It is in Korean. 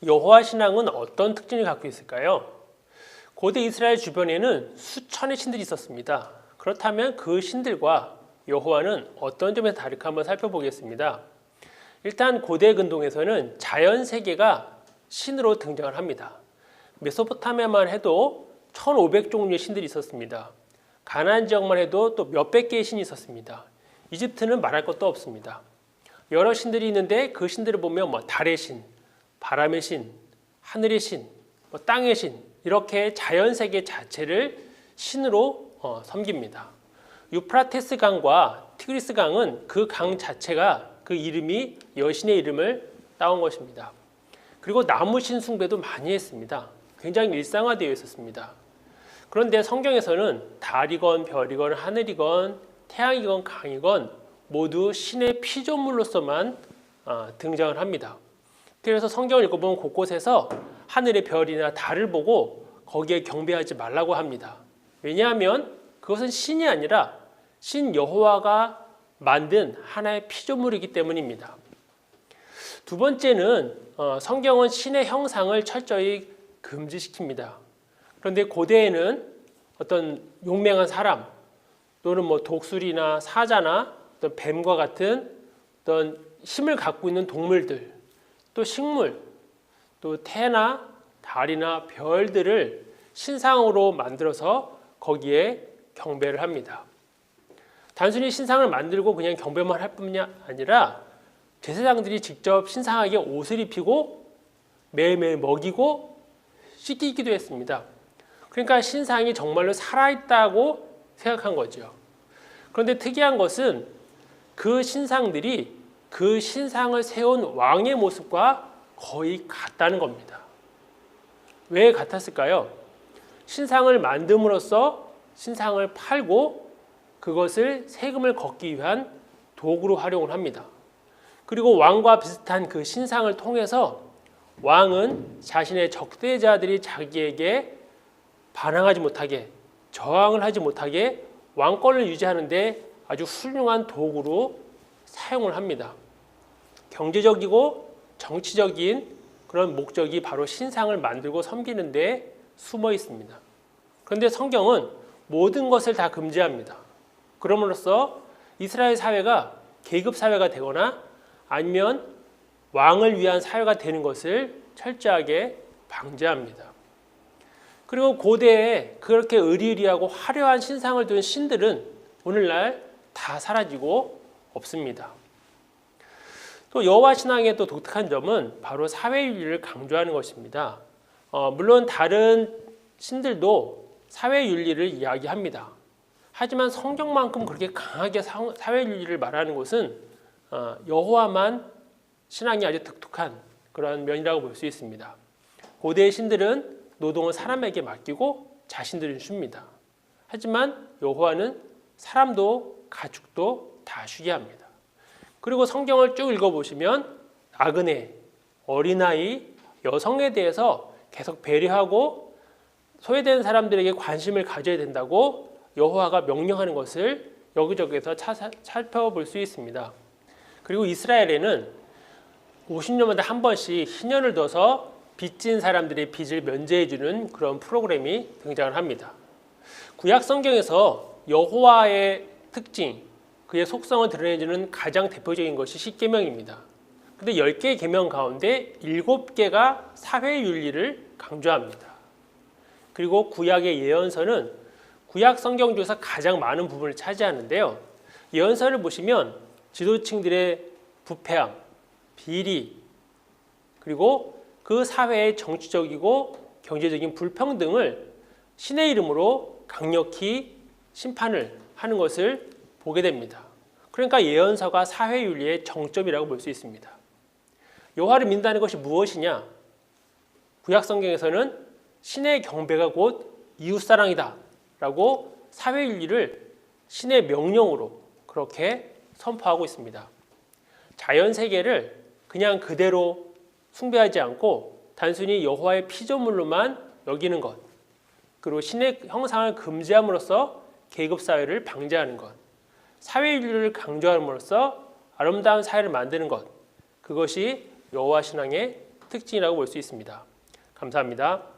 여호와 신앙은 어떤 특징을 갖고 있을까요? 고대 이스라엘 주변에는 수천의 신들이 있었습니다. 그렇다면 그 신들과 여호와는 어떤 점에서 다를까 한번 살펴보겠습니다. 일단 고대 근동에서는 자연 세계가 신으로 등장을 합니다. 메소포타미아만 해도 1500종류의 신들이 있었습니다. 가나안 지역만 해도 또 몇백 개의 신이 있었습니다. 이집트는 말할 것도 없습니다. 여러 신들이 있는데 그 신들을 보면 달의 신, 바람의 신, 하늘의 신, 땅의 신, 이렇게 자연세계 자체를 신으로 섬깁니다. 유프라테스 강과 티그리스 강은 그 강 자체가 그 이름이 여신의 이름을 따온 것입니다. 그리고 나무신 숭배도 많이 했습니다. 굉장히 일상화되어 있었습니다. 그런데 성경에서는 달이건 별이건 하늘이건 태양이건 강이건 모두 신의 피조물로서만 등장을 합니다. 그래서 성경을 읽어보면 곳곳에서 하늘의 별이나 달을 보고 거기에 경배하지 말라고 합니다. 왜냐하면 그것은 신이 아니라 신 여호와가 만든 하나의 피조물이기 때문입니다. 두 번째는 성경은 신의 형상을 철저히 금지시킵니다. 그런데 고대에는 어떤 용맹한 사람 또는 독수리나 사자나 어떤 뱀과 같은 어떤 힘을 갖고 있는 동물들, 또 식물, 또 태나 달이나 별들을 신상으로 만들어서 거기에 경배를 합니다. 단순히 신상을 만들고 그냥 경배만 할 뿐이 아니라 제사장들이 직접 신상에게 옷을 입히고 매일매일 먹이고 씻기기도 했습니다. 그러니까 신상이 정말로 살아있다고 생각한 거죠. 그런데 특이한 것은 그 신상들이 그 신상을 세운 왕의 모습과 거의 같다는 겁니다. 왜 같았을까요? 신상을 만듦으로써 신상을 팔고 그것을 세금을 걷기 위한 도구로 활용을 합니다. 그리고 왕과 비슷한 그 신상을 통해서 왕은 자신의 적대자들이 자기에게 반항하지 못하게, 저항을 하지 못하게 왕권을 유지하는 데 아주 훌륭한 도구로 사용을 합니다. 경제적이고 정치적인 그런 목적이 바로 신상을 만들고 섬기는 데 숨어 있습니다. 그런데 성경은 모든 것을 다 금지합니다. 그럼으로써 이스라엘 사회가 계급 사회가 되거나 아니면 왕을 위한 사회가 되는 것을 철저하게 방지합니다. 그리고 고대에 그렇게 의리의리하고 화려한 신상을 둔 신들은 오늘날 다 사라지고 없습니다. 또 여호와 신앙의 또 독특한 점은 바로 사회윤리를 강조하는 것입니다. 물론 다른 신들도 사회윤리를 이야기합니다. 하지만 성경만큼 그렇게 강하게 사회윤리를 말하는 것은 여호와만 신앙이 아주 독특한 그런 면이라고 볼 수 있습니다. 고대의 신들은 노동을 사람에게 맡기고 자신들은 쉽니다. 하지만 여호와는 사람도 가축도 다 쉬게 합니다. 그리고 성경을 쭉 읽어보시면 나그네, 어린아이, 여성에 대해서 계속 배려하고 소외된 사람들에게 관심을 가져야 된다고 여호와가 명령하는 것을 여기저기서 살펴볼 수 있습니다. 그리고 이스라엘에는 50년마다 한 번씩 희년을 둬서 빚진 사람들의 빚을 면제해주는 그런 프로그램이 등장을 합니다. 구약 성경에서 여호와의 특징, 그의 속성을 드러내주는 가장 대표적인 것이 십계명입니다. 그런데 10개의 계명 가운데 7개가 사회윤리를 강조합니다. 그리고 구약의 예언서는 구약 성경 중에서 가장 많은 부분을 차지하는데요. 예언서를 보시면 지도층들의 부패함, 비리, 그리고 그 사회의 정치적이고 경제적인 불평등을 신의 이름으로 강력히 심판을 하는 것을 보게 됩니다. 그러니까 예언서가 사회윤리의 정점이라고 볼 수 있습니다. 여호와를 믿는다는 것이 무엇이냐? 구약 성경에서는 신의 경배가 곧 이웃사랑이다 라고 사회윤리를 신의 명령으로 그렇게 선포하고 있습니다. 자연세계를 그냥 그대로 숭배하지 않고 단순히 여호와의 피조물로만 여기는 것, 그리고 신의 형상을 금지함으로써 계급 사회를 방지하는 것, 사회윤리를 강조함으로써 아름다운 사회를 만드는 것, 그것이 여호와 신앙의 특징이라고 볼 수 있습니다. 감사합니다.